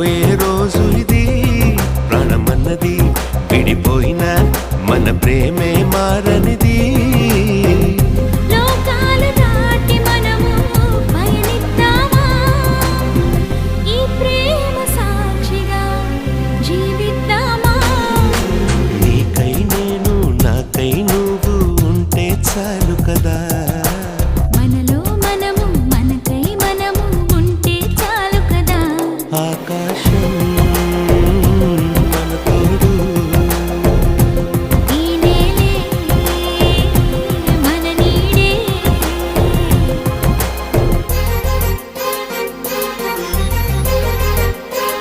పోయే రోజు ఇది ప్రాణమన్నది విడిపోయిన మన ప్రేమే మారనిది లోకాలు దాటి మనము పయనిద్దామా ఈ ప్రేమ సాక్షిగా జీవిద్దామా నీకై నేను నాకై నువ్వు ఉంటే చాలు కదా మనలో మనము మనకై మనము ఉంటే చాలు కదా ఆకాశం